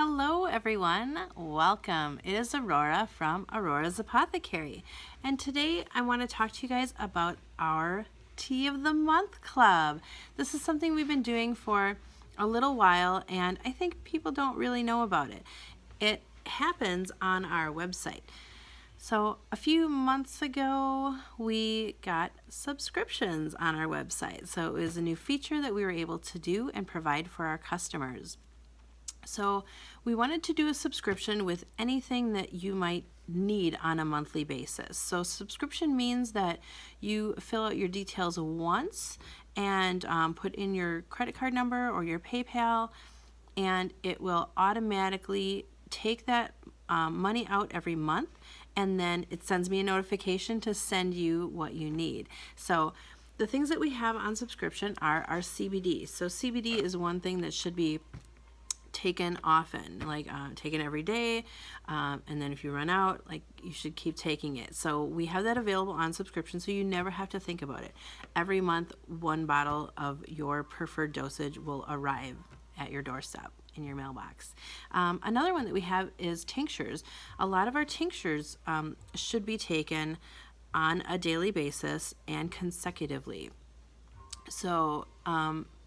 Hello everyone, welcome. It is Aurora from Aurora's Apothecary, and today I want to talk to you guys about our Tea of the Month Club. This is something we've been doing for a little while, and I think people don't really know about it. It happens on our website. So a few months ago, we got subscriptions on our website. So it was a new feature that we were able to do and provide for our customers. So we wanted to do a subscription with anything that you might need on a monthly basis. So subscription means that you fill out your details once and put in your credit card number or your PayPal, and it will automatically take that money out every month, and then it sends me a notification to send you what you need. So the things that we have on subscription are our CBD. So CBD is one thing that should be taken often, like taken every day, and then if you run out, like, you should keep taking it. So we have that available on subscription, so you never have to think about it. Every month, one bottle of your preferred dosage will arrive at your doorstep in your mailbox. Another one that we have is tinctures. A lot of our tinctures should be taken on a daily basis and consecutively. So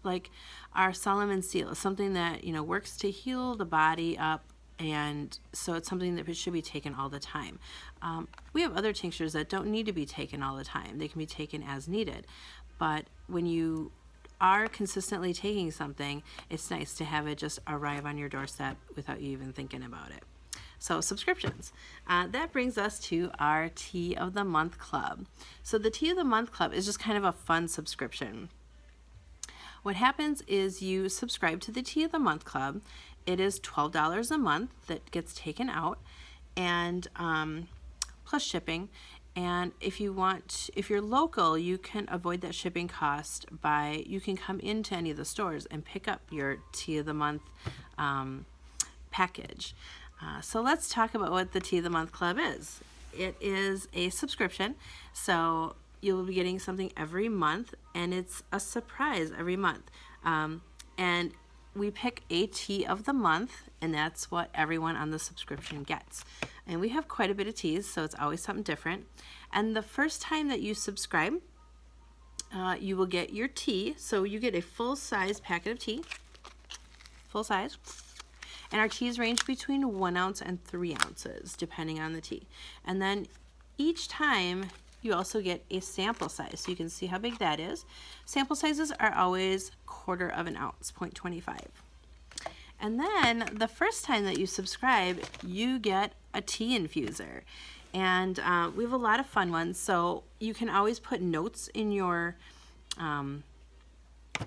like our Solomon seal is something that works to heal the body up, and so it's something that should be taken all the time. We have other tinctures that don't need to be taken all the time. They can be taken as needed, but when you are consistently taking something, it's nice to have it just arrive on your doorstep without you even thinking about it. So subscriptions. That brings us to our Tea of the Month Club. So the Tea of the Month Club is just kind of a fun subscription. What happens is you subscribe to the Tea of the Month Club. It is $12 a month that gets taken out, and plus shipping. And if you're local, you can avoid that shipping cost by, you can come into any of the stores and pick up your Tea of the Month package. So let's talk about what the Tea of the Month Club is. It is a subscription, so you'll be getting something every month, and it's a surprise every month. And we pick a tea of the month, and that's what everyone on the subscription gets. And we have quite a bit of teas, so it's always something different. And the first time that you subscribe, you will get your tea. So you get a full-size packet of tea, full size. And our teas range between 1 ounce and 3 ounces, depending on the tea. And then each time, you also get a sample size, so you can see how big that is. Sample sizes are always 1/4 of an ounce, 0.25. And then the first time that you subscribe, you get a tea infuser. And we have a lot of fun ones, so you can always put notes in your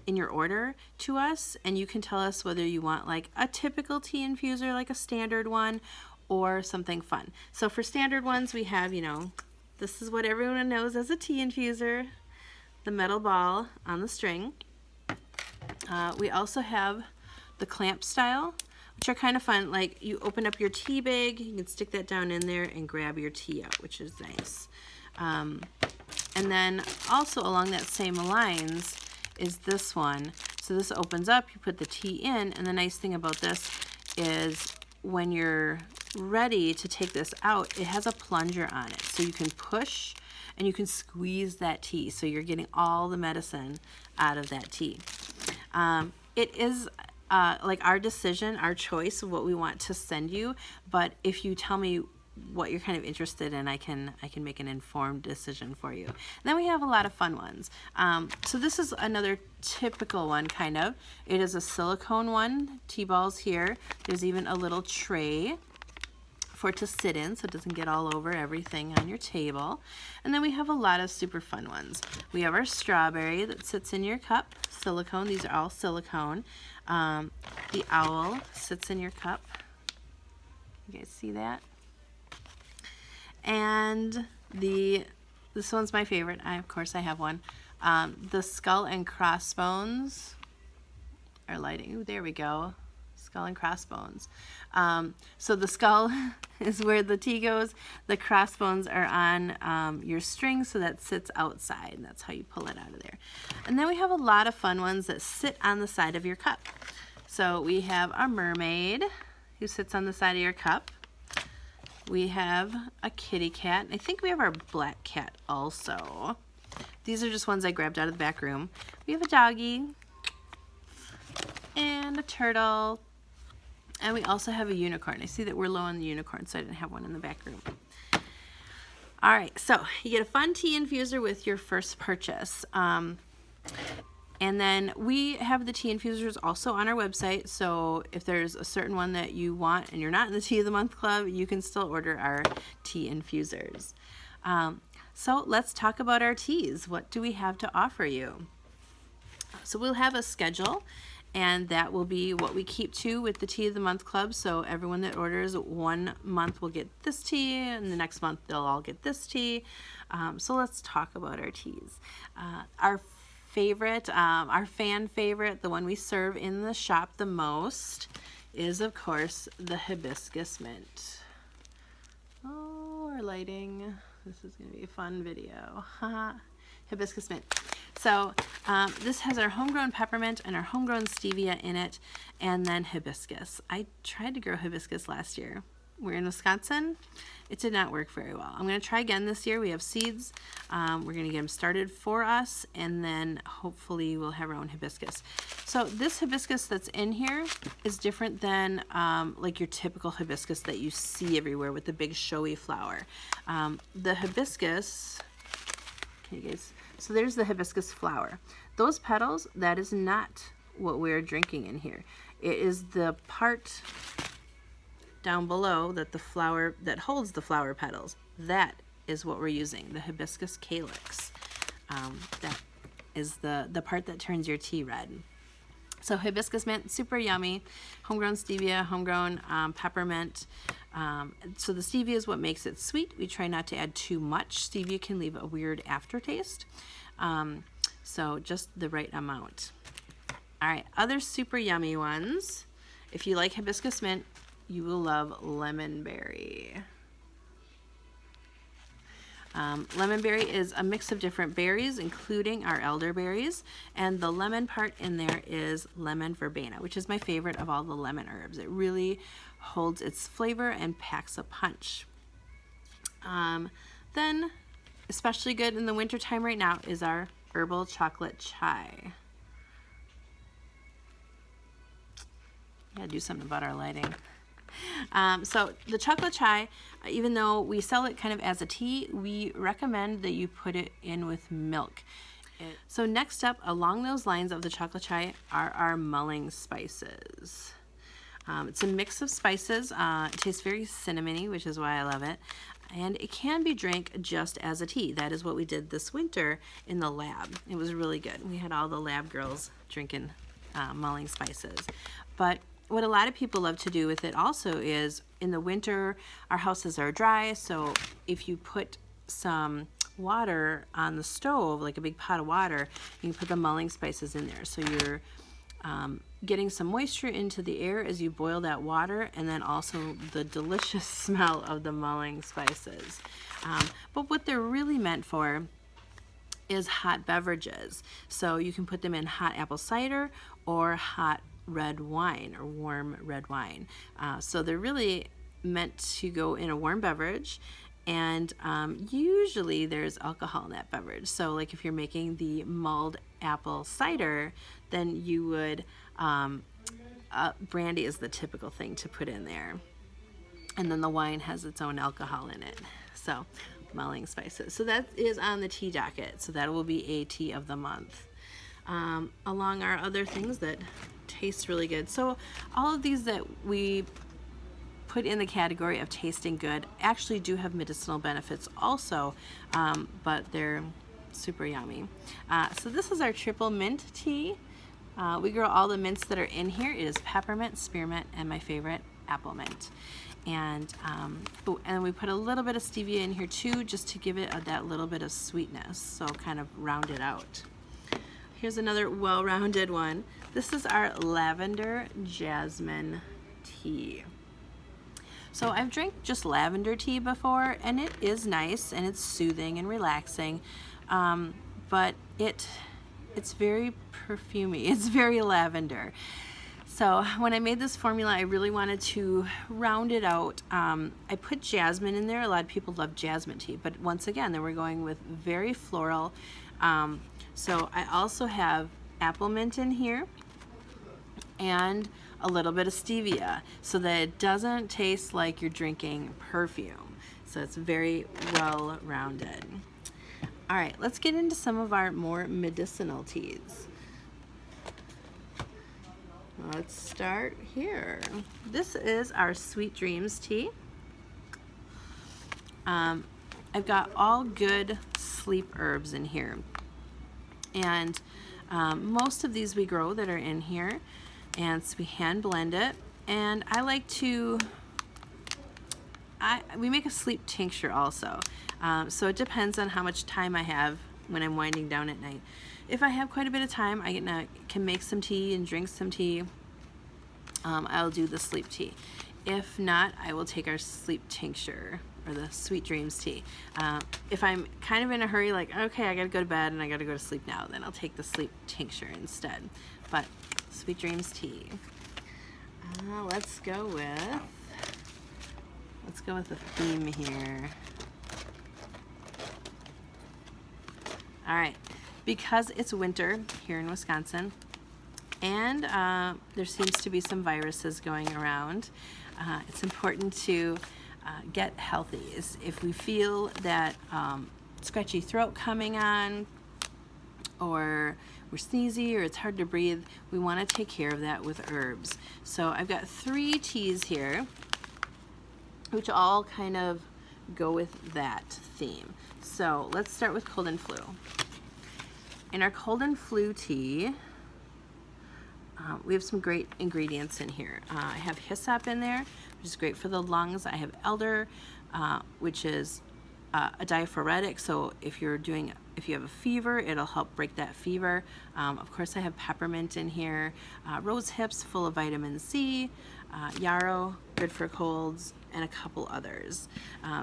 order to us, and you can tell us whether you want like a typical tea infuser, like a standard one, or something fun. So for standard ones, we have, this is what everyone knows as a tea infuser, the metal ball on the string. We also have the clamp style, which are kind of fun. Like, you open up your tea bag, you can stick that down in there and grab your tea out, which is nice. And then also along that same lines is this one. So this opens up, you put the tea in, and the nice thing about this is when you're ready to take this out, it has a plunger on it, so you can push and you can squeeze that tea, so you're getting all the medicine out of that tea. It is like our decision, our choice of what we want to send you, but if you tell me what you're kind of interested in, I can make an informed decision for you. And then we have a lot of fun ones. So this is another typical one, kind of. It is a silicone one, tea balls here. There's even a little tray for it to sit in, so it doesn't get all over everything on your table. And then we have a lot of super fun ones. We have our strawberry that sits in your cup, silicone. These are all silicone. The owl sits in your cup. You guys see that? And this one's my favorite. Of course I have one. The skull and crossbones are lighting. Ooh, there we go. Skull and crossbones. So the skull is where the tea goes. The crossbones are on your string, so that sits outside, and that's how you pull it out of there. And then we have a lot of fun ones that sit on the side of your cup. So we have our mermaid who sits on the side of your cup. We have a kitty cat. I think we have our black cat also. These are just ones I grabbed out of the back room. We have a doggy and a turtle. And we also have a unicorn. I see that we're low on the unicorn, so I didn't have one in the back room. All right, so you get a fun tea infuser with your first purchase. And then we have the tea infusers also on our website, so if there's a certain one that you want and you're not in the Tea of the Month Club, you can still order our tea infusers. So let's talk about our teas. What do we have to offer you? So we'll have a schedule, and that will be what we keep to with the Tea of the Month Club. So everyone that orders 1 month will get this tea, and the next month they'll all get this tea. So let's talk about our teas. Our favorite, our fan favorite, the one we serve in the shop the most, is of course the hibiscus mint. Oh, our lighting. This is going to be a fun video. Hibiscus mint. So this has our homegrown peppermint and our homegrown stevia in it, and then hibiscus. I tried to grow hibiscus last year. We're in Wisconsin. It did not work very well. I'm going to try again this year. We have seeds. We're going to get them started for us, and then hopefully we'll have our own hibiscus. So this hibiscus that's in here is different than like your typical hibiscus that you see everywhere with the big showy flower. The hibiscus, okay guys, so there's the hibiscus flower. Those petals, that is not what we're drinking in here. It is the part down below that the flower that holds the flower petals. That is what we're using, the hibiscus calyx. That is the part that turns your tea red. So hibiscus mint, super yummy. Homegrown stevia, homegrown peppermint. So the stevia is what makes it sweet. We try not to add too much. Stevia can leave a weird aftertaste. So just the right amount. All right, other super yummy ones. If you like hibiscus mint, you will love lemon berry. Lemon berry is a mix of different berries, including our elderberries, and the lemon part in there is lemon verbena, which is my favorite of all the lemon herbs. It really holds its flavor and packs a punch. Then, especially good in the wintertime right now, is our herbal chocolate chai. Gotta do something about our lighting. So the chocolate chai, even though we sell it kind of as a tea, we recommend that you put it in with milk. So next up, along those lines of the chocolate chai, are our mulling spices. It's a mix of spices. It tastes very cinnamony, which is why I love it. And it can be drank just as a tea. That is what we did this winter in the lab. It was really good. We had all the lab girls drinking mulling spices. But what a lot of people love to do with it also is, in the winter, our houses are dry, so if you put some water on the stove, like a big pot of water, you can put the mulling spices in there. So you're getting some moisture into the air as you boil that water, and then also the delicious smell of the mulling spices. But what they're really meant for is hot beverages. So you can put them in hot apple cider or hot red wine or warm red wine. So they're really meant to go in a warm beverage, and usually there's alcohol in that beverage. So like if you're making the mulled apple cider, then you would, brandy is the typical thing to put in there. And then the wine has its own alcohol in it. So mulling spices. So that is on the tea docket. So that will be a tea of the month. Along our other things that taste really good. So all of these that we put in the category of tasting good actually do have medicinal benefits also, but they're super yummy. So this is our triple mint tea. We grow all the mints that are in here. It is peppermint, spearmint, and my favorite, apple mint. And and we put a little bit of stevia in here too, just to give it that little bit of sweetness, so kind of round it out. Here's another well-rounded one. This is our lavender jasmine tea. So I've drank just lavender tea before, and it is nice and it's soothing and relaxing, but it's very perfumey. It's very lavender. So when I made this formula, I really wanted to round it out. I put jasmine in there. A lot of people love jasmine tea, but once again, then we're going with very floral. So I also have apple mint in here and a little bit of stevia so that it doesn't taste like you're drinking perfume. So it's very well rounded. All right, let's get into some of our more medicinal teas. Let's start here. This is our Sweet Dreams tea. I've got all good sleep herbs in here. And most of these we grow that are in here. And so we hand blend it. And I like to, we make a sleep tincture also. So it depends on how much time I have when I'm winding down at night. If I have quite a bit of time, I can make some tea and drink some tea. I'll do the sleep tea. If not, I will take our sleep tincture or the Sweet Dreams tea. If I'm kind of in a hurry, like, okay, I gotta go to bed and I gotta go to sleep now, then I'll take the sleep tincture instead. But Sweet Dreams tea. Let's go with the theme here. All right, because it's winter here in Wisconsin, and there seems to be some viruses going around, it's important to get healthy. If we feel that scratchy throat coming on, or we're sneezy, or it's hard to breathe, we want to take care of that with herbs. So I've got 3 teas here, which all kind of go with that theme. So let's start with cold and flu. In our cold and flu tea, we have some great ingredients in here. I have hyssop in there, which is great for the lungs. I have elder, which is a diaphoretic, so if you have a fever, it'll help break that fever. Of course, I have peppermint in here, rose hips full of vitamin C, yarrow, good for colds, and a couple others.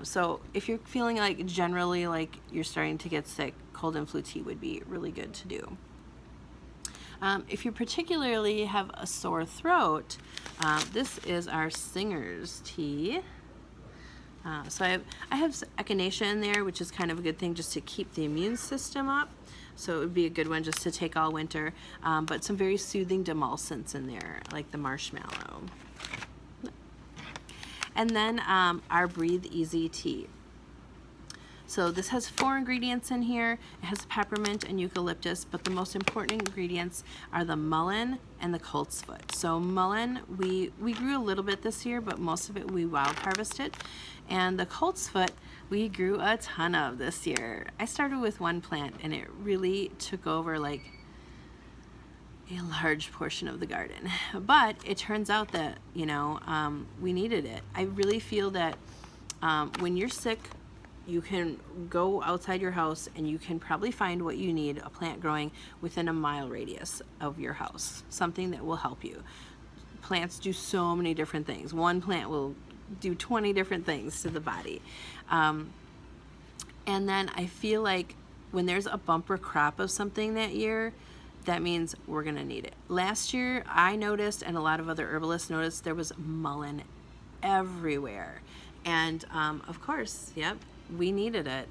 So if you're feeling like generally like you're starting to get sick, cold and flu tea would be really good to do. If you particularly have a sore throat, this is our Singer's tea. So I have echinacea in there, which is kind of a good thing just to keep the immune system up. So it would be a good one just to take all winter. But some very soothing demulcents in there, like the marshmallow. And then our Breathe Easy tea. So this has 4 ingredients in here. It has peppermint and eucalyptus, but the most important ingredients are the mullein and the coltsfoot. So mullein, we grew a little bit this year, but most of it we wild harvested. And the coltsfoot, we grew a ton of this year. I started with 1 plant, and it really took over like a large portion of the garden. But it turns out that, we needed it. I really feel that when you're sick, you can go outside your house and you can probably find what you need, a plant growing within a mile radius of your house, something that will help you. Plants do so many different things. 1 plant will do 20 different things to the body. And then I feel like when there's a bumper crop of something that year, that means we're gonna need it. Last year, I noticed, and a lot of other herbalists noticed, there was mullein everywhere. And of course, yep, we needed it.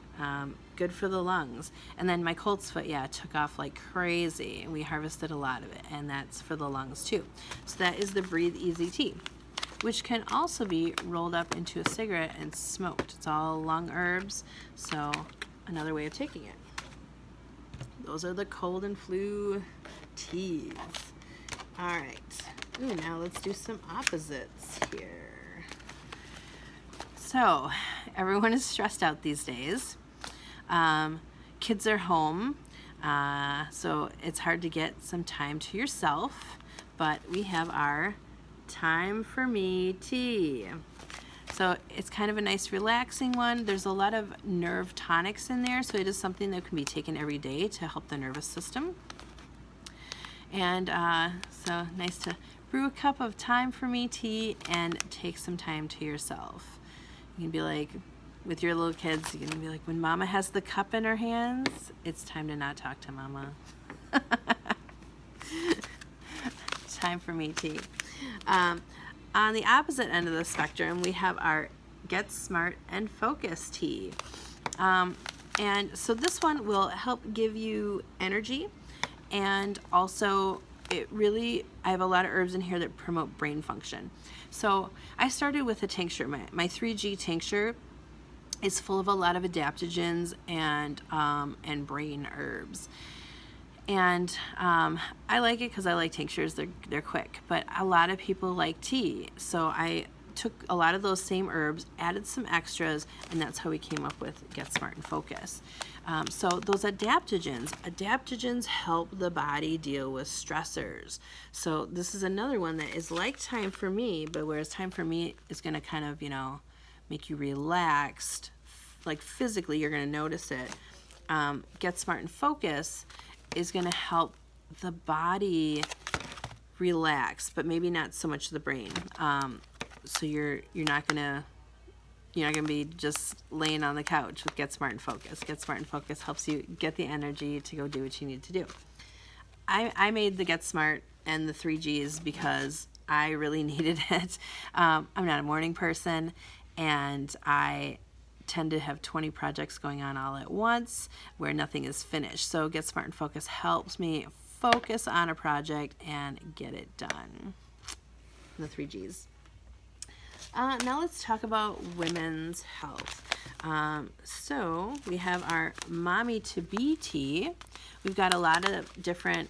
Good for the lungs. And then my coltsfoot, took off like crazy, and we harvested a lot of it, and that's for the lungs too. So that is the Breathe Easy tea, which can also be rolled up into a cigarette and smoked. It's all lung herbs, so another way of taking it. Those are the cold and flu teas. All right, ooh, now let's do some opposites here. So everyone is stressed out these days. Kids are home, so it's hard to get some time to yourself, but we have our Time for Me tea. So it's kind of a nice relaxing one. There's a lot of nerve tonics in there, so it is something that can be taken every day to help the nervous system. And so nice to brew a cup of Time for Me tea and take some time to yourself. You can be like, with your little kids, you can be like, when Mama has the cup in her hands, it's time to not talk to Mama. time for me tea. On the opposite end of the spectrum, we have our Get Smart and Focus tea. And so this one will help give you energy, and also I have a lot of herbs in here that promote brain function. So I started with a tincture. My 3G tincture is full of a lot of adaptogens and brain herbs. And I like it because I like tinctures. They're quick, but a lot of people like tea. So I took a lot of those same herbs, added some extras, and that's how we came up with Get Smart and Focus. So those adaptogens help the body deal with stressors. So this is another one that is like Time for Me, but whereas Time for Me is going to kind of, make you relaxed, like physically you're going to notice it. Get Smart and Focus is going to help the body relax, but maybe not so much the brain. So you're not gonna be just laying on the couch with Get Smart and Focus. Get Smart and Focus helps you get the energy to go do what you need to do. I made the Get Smart and the 3Gs because I really needed it. I'm not a morning person, and I tend to have 20 projects going on all at once where nothing is finished. So Get Smart and Focus helps me focus on a project and get it done. The 3Gs. Now let's talk about women's health. So we have our Mommy to Be tea. We've got a lot of different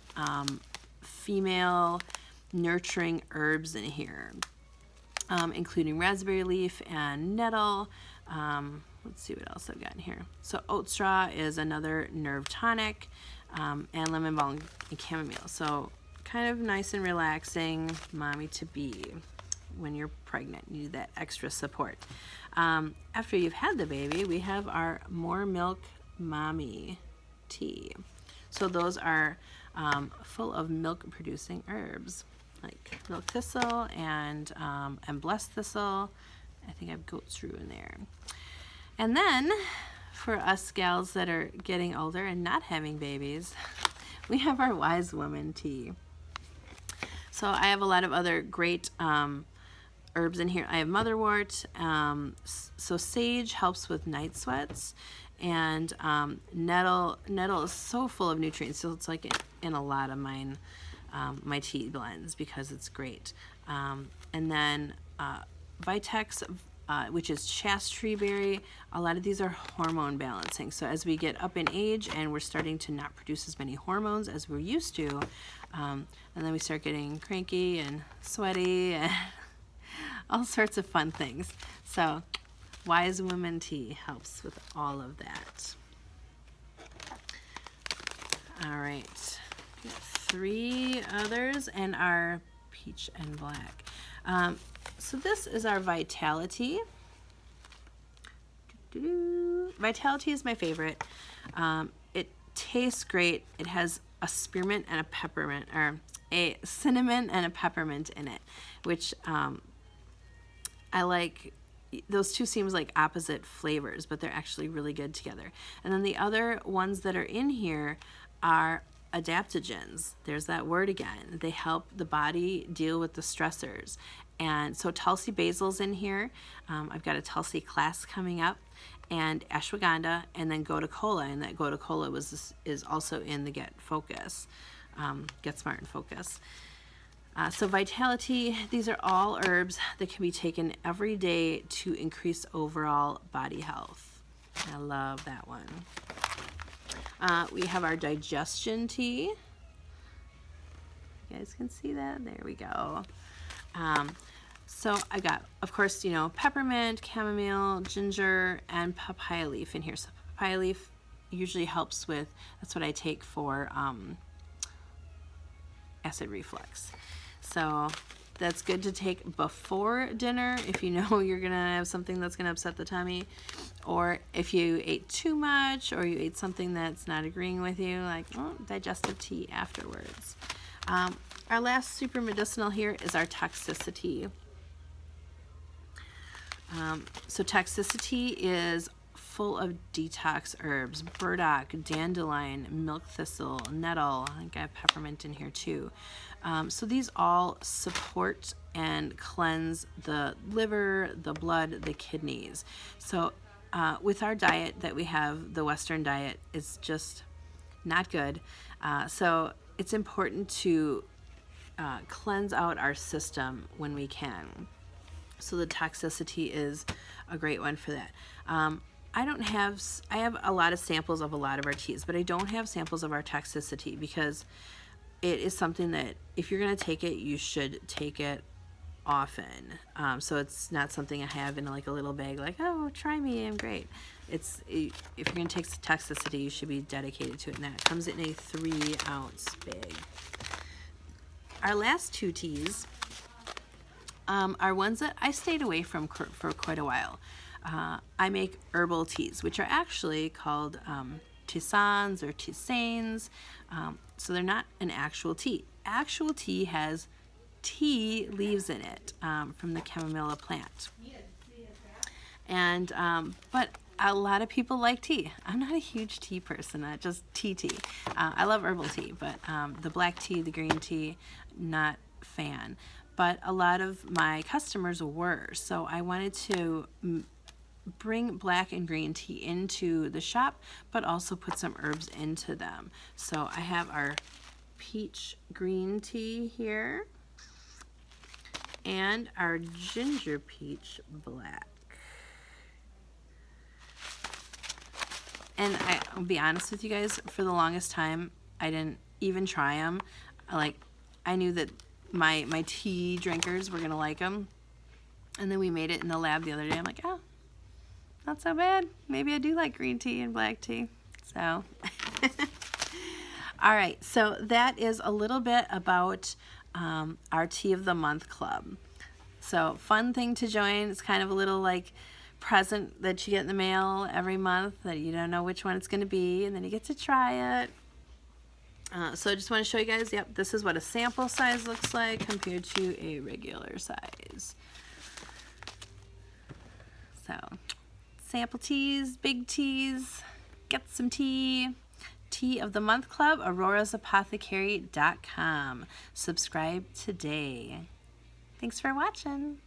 female nurturing herbs in here, including raspberry leaf and nettle. Let's see what else I've got in here. So oat straw is another nerve tonic, and lemon balm and chamomile. So kind of nice and relaxing, Mommy to Be. When you're pregnant, you need that extra support. After you've had the baby, we have our More Milk Mommy tea. So those are full of milk-producing herbs, like milk thistle and blessed thistle. I think I have goat's rue in there. And then, for us gals that are getting older and not having babies, we have our Wise Woman tea. So I have a lot of other great herbs in here. I have motherwort. So sage helps with night sweats, and nettle is so full of nutrients. So it's like in a lot of mine, my tea blends, because it's great. And then Vitex, which is chaste berry. A lot of these are hormone balancing. So as we get up in age and we're starting to not produce as many hormones as we're used to, and then we start getting cranky and sweaty and all sorts of fun things. So Wise Woman tea helps with all of that. All right, 3 others, and our peach and black. So this is our Vitality. Vitality is my favorite. It tastes great. It has a spearmint and a peppermint, or a cinnamon and a peppermint in it, which I like. Those two seems like opposite flavors, but they're actually really good together. And then the other ones that are in here are adaptogens. There's that word again. They help the body deal with the stressors. And so Tulsi basil's in here. I've got a Tulsi class coming up, and ashwagandha, and then gotu kola. And that gotu kola is also in the Get Smart and Focus. So Vitality, these are all herbs that can be taken every day to increase overall body health. I love that one. We have our Digestion tea. You guys can see that? There we go. So I got, of course, peppermint, chamomile, ginger, and papaya leaf in here. So papaya leaf usually helps with, that's what I take for acid reflux. So that's good to take before dinner if you know you're going to have something that's going to upset the tummy, or if you ate too much, or you ate something that's not agreeing with you, like digestive tea afterwards. Our last super medicinal here is our Toxicity. So Toxicity is full of detox herbs: burdock, dandelion, milk thistle, nettle. I think I have peppermint in here too. So these all support and cleanse the liver, the blood, the kidneys. So with our diet that we have, the Western diet, is just not good. So it's important to cleanse out our system when we can. So the Toxicity is a great one for that. I have a lot of samples of a lot of our teas, but I don't have samples of our Toxicity because it is something that if you're going to take it, you should take it often. So it's not something I have in like a little bag like, oh, try me, I'm great. If you're going to take Toxicity, you should be dedicated to it, and that comes in a 3-ounce bag. Our last 2 teas are ones that I stayed away from for quite a while. I make herbal teas, which are actually called tisanes or tisanes. So they're not an actual tea. Actual tea has tea leaves in it from the chamomilla plant. And but a lot of people like tea. I'm not a huge tea person, just tea. I love herbal tea, but the black tea, the green tea, not fan. But a lot of my customers were, so I wanted to bring black and green tea into the shop, but also put some herbs into them. So I have our peach green tea here and our ginger peach black. And I'll be honest with you guys, for the longest time, I didn't even try them. I knew that my tea drinkers were going to like them. And then we made it in the lab the other day. I'm like, oh, not so bad. Maybe I do like green tea and black tea. So, all right. So that is a little bit about our Tea of the Month Club. So fun thing to join. It's kind of a little like present that you get in the mail every month that you don't know which one it's going to be, and then you get to try it. So I just want to show you guys, yep, this is what a sample size looks like compared to a regular size. So sample teas, big teas, get some tea. Tea of the Month Club, aurorasapothecary.com. Subscribe today. Thanks for watching.